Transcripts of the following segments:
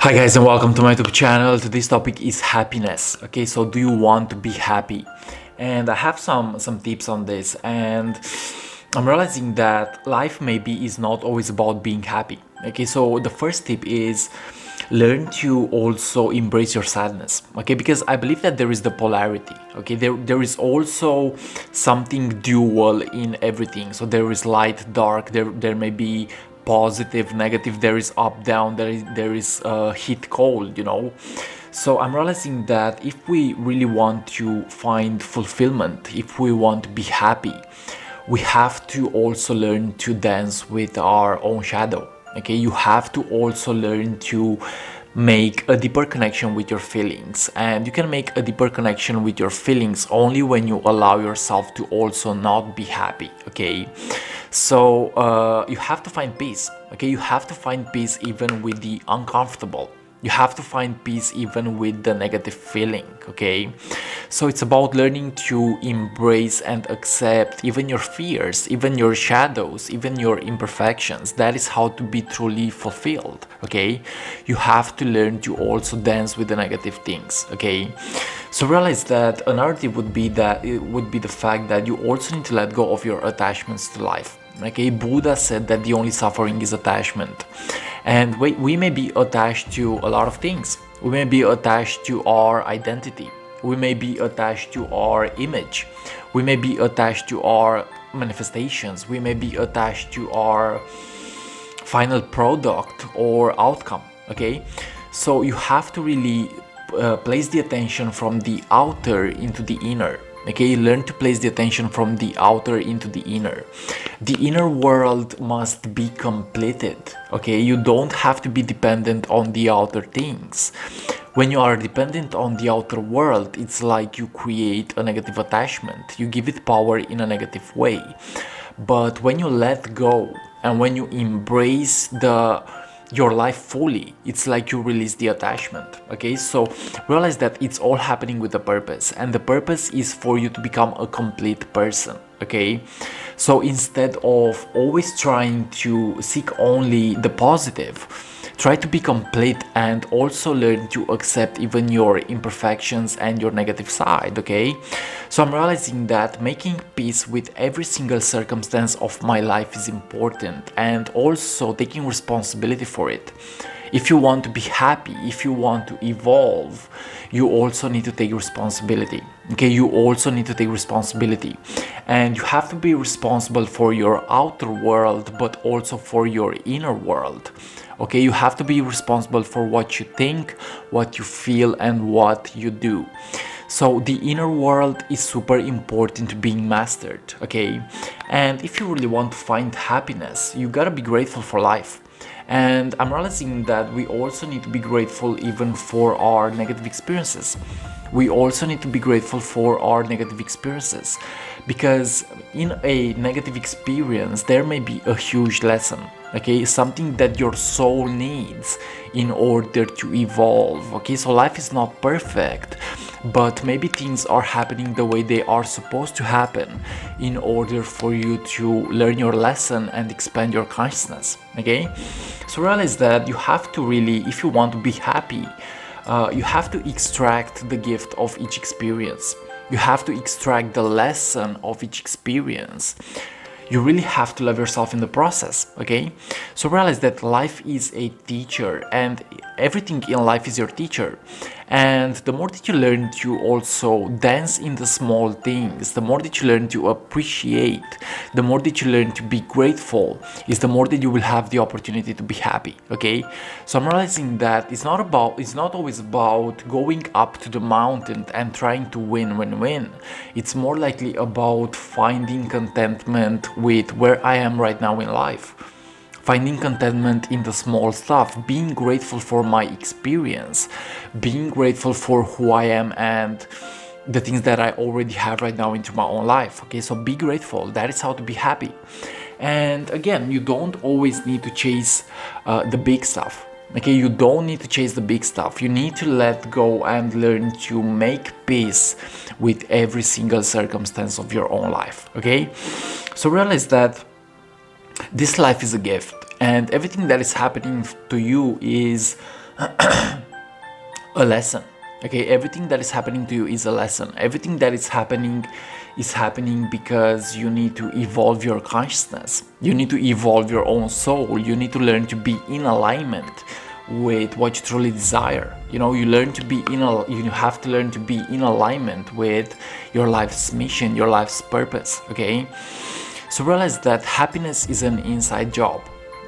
Hi guys, and welcome to my YouTube channel. Today's topic is happiness. Okay, so do you want to be happy? And I have some tips on this, and I'm realizing that life maybe is not always about being happy. Okay, so the first tip is learn to also embrace your sadness. Okay, because I believe that there is the polarity. Okay, there is also something dual in everything. So there is light, dark, there may be positive, negative, there is up, down, there is heat, cold, so I'm realizing that if we really want to find fulfillment, if we want to be happy, we have to also learn to dance with our own shadow. Okay, you have to also learn to make a deeper connection with your feelings, and you can make a deeper connection with your feelings only when you allow yourself to also not be happy. Okay, so you have to find peace. Okay, you have to find peace even with the uncomfortable. You have to find peace even with the negative feeling. Okay, so it's about learning to embrace and accept even your fears, even your shadows, even your imperfections. That is how to be truly fulfilled. Okay, you have to learn to also dance with the negative things. Okay, so realize that another tip would be the fact that you also need to let go of your attachments to life. Okay, Buddha said that the only suffering is attachment. And we may be attached to a lot of things. We may be attached to our identity. We may be attached to our image. We may be attached to our manifestations. We may be attached to our final product or outcome. Okay, so you have to really place the attention from the outer into the inner. Okay, learn to place the attention from the outer into the inner. The inner world must be completed. Okay, you don't have to be dependent on the outer things. When you are dependent on the outer world, it's like you create a negative attachment. You give it power in a negative way. But when you let go and when you embrace your life fully, it's like you release the attachment. Okay, so realize that it's all happening with a purpose, and the purpose is for you to become a complete person. Okay, so instead of always trying to seek only the positive, try to be complete and also learn to accept even your imperfections and your negative side. Okay, so I'm realizing that making peace with every single circumstance of my life is important, and also taking responsibility for it. If you want to be happy, if you want to evolve, you also need to take responsibility. Okay, you also need to take responsibility, and you have to be responsible for your outer world but also for your inner world. Okay, you have to be responsible for what you think, what you feel, and what you do. So the inner world is super important to being mastered. Okay, and if you really want to find happiness, you gotta be grateful for life. And I'm realizing that we also need to be grateful even for our negative experiences. We also need to be grateful for our negative experiences, because in a negative experience there may be a huge lesson. Okay, something that your soul needs in order to evolve. Okay, so life is not perfect, but maybe things are happening the way they are supposed to happen in order for you to learn your lesson and expand your consciousness. Okay, so realize that you have to really, if you want to be happy, you have to extract the gift of each experience. You have to extract the lesson of each experience. You really have to love yourself in the process. Okay, so realize that life is a teacher, and everything in life is your teacher. And the more that you learn to also dance in the small things, the more that you learn to appreciate, the more that you learn to be grateful, is the more that you will have the opportunity to be happy. Okay, so I'm realizing that it's not always about going up to the mountain and trying to win. It's more likely about finding contentment with where I am right now in life. Finding contentment in the small stuff, being grateful for my experience, being grateful for who I am and the things that I already have right now into my own life. Okay, so be grateful. That is how to be happy. And again, you don't always need to chase the big stuff. Okay, you don't need to chase the big stuff. You need to let go and learn to make peace with every single circumstance of your own life. Okay, so realize that this life is a gift, and everything that is happening to you is a lesson. Okay, everything that is happening to you is a lesson. Everything that is happening because you need to evolve your consciousness. You need to evolve your own soul. You need to learn to be in alignment with what you truly desire. You have to learn to be in alignment with your life's mission, your life's purpose. Okay, so realize that happiness is an inside job.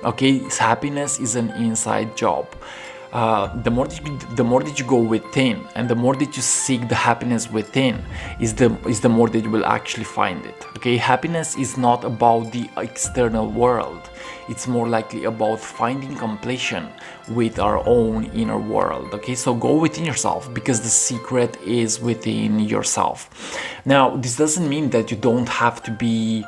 Okay, happiness is an inside job. The more that you go within, and the more that you seek the happiness within, is the more that you will actually find it. Okay, happiness is not about the external world. It's more likely about finding completion with our own inner world. Okay, so go within yourself, because the secret is within yourself. Now, this doesn't mean that you don't have to be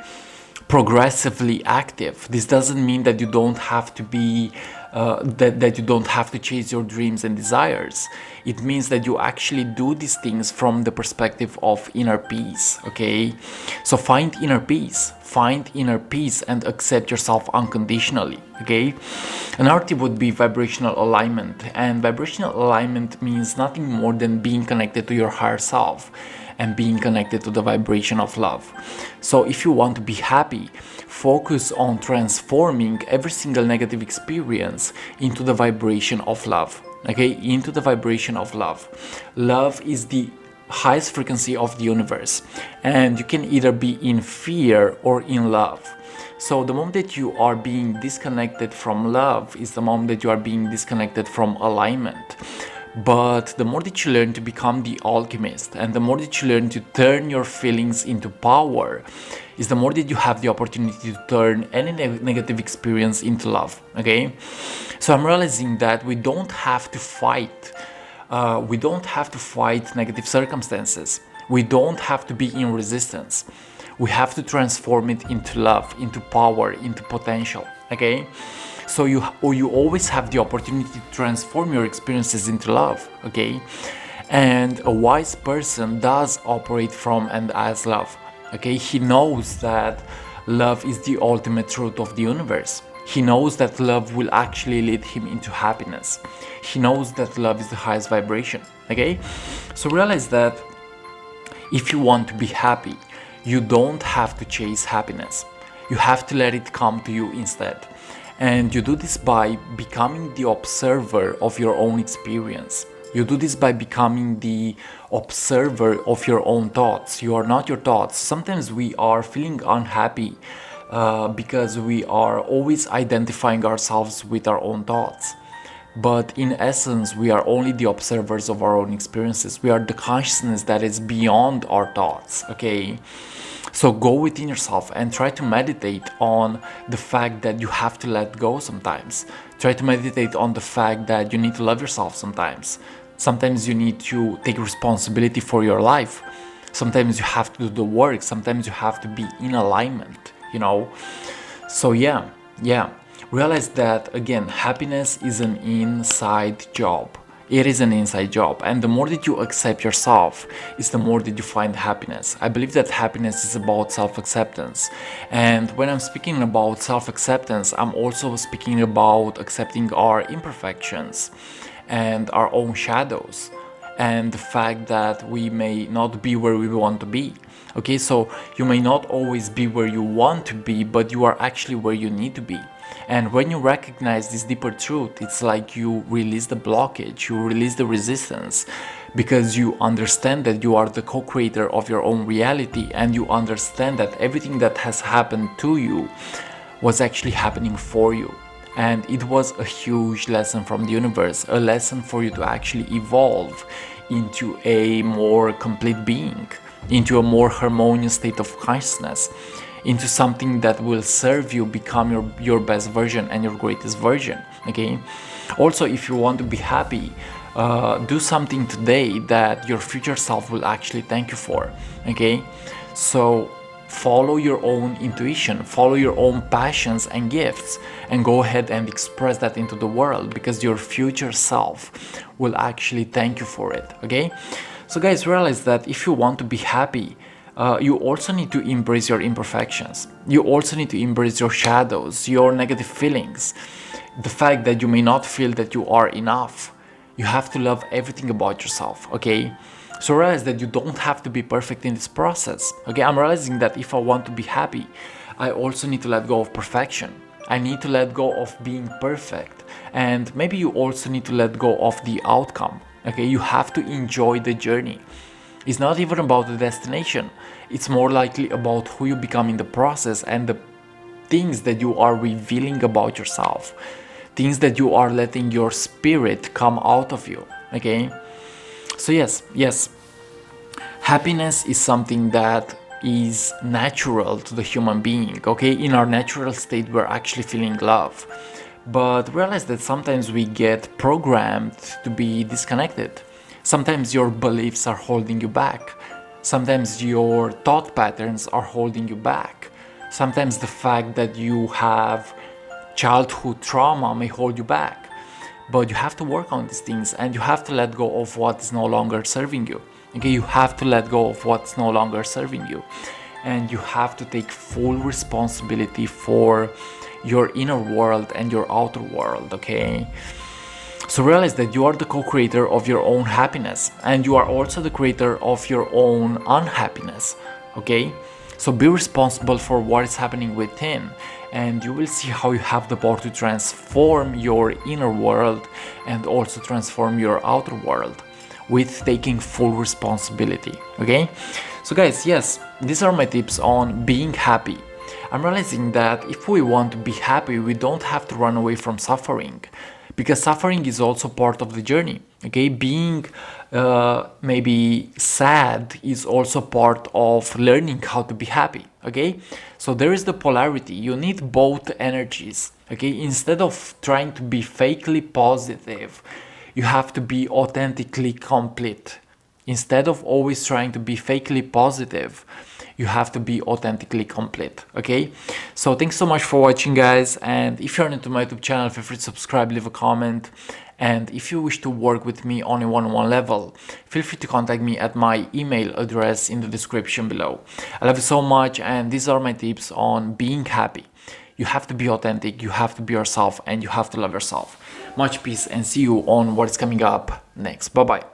progressively active. This doesn't mean that you don't have to be that you don't have to chase your dreams and desires. It means that you actually do these things from the perspective of inner peace. Okay, so find inner peace and accept yourself unconditionally. Okay, another tip would be vibrational alignment, and vibrational alignment means nothing more than being connected to your higher self and being connected to the vibration of love. So if you want to be happy, focus on transforming every single negative experience into the vibration of love. Okay, into the vibration of love. Love is the highest frequency of the universe, and you can either be in fear or in love. So the moment that you are being disconnected from love is the moment that you are being disconnected from alignment. But the more that you learn to become the alchemist, and the more that you learn to turn your feelings into power, is the more that you have the opportunity to turn any negative experience into love. Okay, so I'm realizing that we don't have to fight negative circumstances. We don't have to be in resistance. We have to transform it into love, into power, into potential. Okay, so you always have the opportunity to transform your experiences into love. Okay, and a wise person does operate from and as love. Okay, he knows that love is the ultimate truth of the universe. He knows that love will actually lead him into happiness. He knows that love is the highest vibration. Okay, so realize that if you want to be happy, you don't have to chase happiness. You have to let it come to you instead. And you do this by becoming the observer of your own experience. You do this by becoming the observer of your own thoughts. You are not your thoughts. Sometimes we are feeling unhappy because we are always identifying ourselves with our own thoughts. But in essence, we are only the observers of our own experiences. We are the consciousness that is beyond our thoughts. Okay, so go within yourself and try to meditate on the fact that you have to let go sometimes. Try to meditate on the fact that you need to love yourself sometimes. Sometimes you need to take responsibility for your life. Sometimes you have to do the work. Sometimes you have to be in alignment, you know. So yeah. Realize that, again, happiness is an inside job. It is an inside job, and the more that you accept yourself is the more that you find happiness. I believe that happiness is about self-acceptance, and when I'm speaking about self-acceptance, I'm also speaking about accepting our imperfections and our own shadows, and the fact that we may not be where we want to be. Okay, so you may not always be where you want to be, but you are actually where you need to be. And when you recognize this deeper truth, it's like you release the blockage, you release the resistance, because you understand that you are the co-creator of your own reality, and you understand that everything that has happened to you was actually happening for you. And it was a huge lesson from the universe, a lesson for you to actually evolve into a more complete being, into a more harmonious state of consciousness, into something that will serve you become your best version and your greatest version. Okay, also, if you want to be happy, do something today that your future self will actually thank you for. Okay, so follow your own intuition, follow your own passions and gifts, and go ahead and express that into the world, because your future self will actually thank you for it. Okay, so guys, realize that if you want to be happy, you also need to embrace your imperfections. You also need to embrace your shadows, your negative feelings, the fact that you may not feel that you are enough, You have to love everything about yourself, okay? So realize that you don't have to be perfect in this process, okay? I'm realizing that if I want to be happy, I also need to let go of perfection. I need to let go of being perfect. And maybe you also need to let go of the outcome, okay? You have to enjoy the journey. It's not even about the destination. It's more likely about who you become in the process and the things that you are revealing about yourself, things that you are letting your spirit come out of you, okay? So yes, happiness is something that is natural to the human being, okay? In our natural state, we're actually feeling love. But realize that sometimes we get programmed to be disconnected. Sometimes your beliefs are holding you back. Sometimes your thought patterns are holding you back. Sometimes the fact that you have childhood trauma may hold you back. But you have to work on these things and you have to let go of what is no longer serving you. Okay, you have to let go of what's no longer serving you. And you have to take full responsibility for your inner world and your outer world, okay? So realize that you are the co-creator of your own happiness and you are also the creator of your own unhappiness, okay? So be responsible for what is happening within and you will see how you have the power to transform your inner world and also transform your outer world with taking full responsibility, okay? So guys, yes, these are my tips on being happy. I'm realizing that if we want to be happy, we don't have to run away from suffering because suffering is also part of the journey, okay? Being maybe sad is also part of learning how to be happy, okay? So there is the polarity. You need both energies, okay? Instead of trying to be fakely positive, you have to be authentically complete. Instead of always trying to be fakely positive, you have to be authentically complete, okay? So thanks so much for watching, guys, and if you're new to my YouTube channel, feel free to subscribe, leave a comment, and if you wish to work with me on a one-on-one level, feel free to contact me at my email address in the description below. I love you so much, and these are my tips on being happy. You have to be authentic, you have to be yourself, and you have to love yourself. Much peace and see you on what is coming up next. Bye-bye.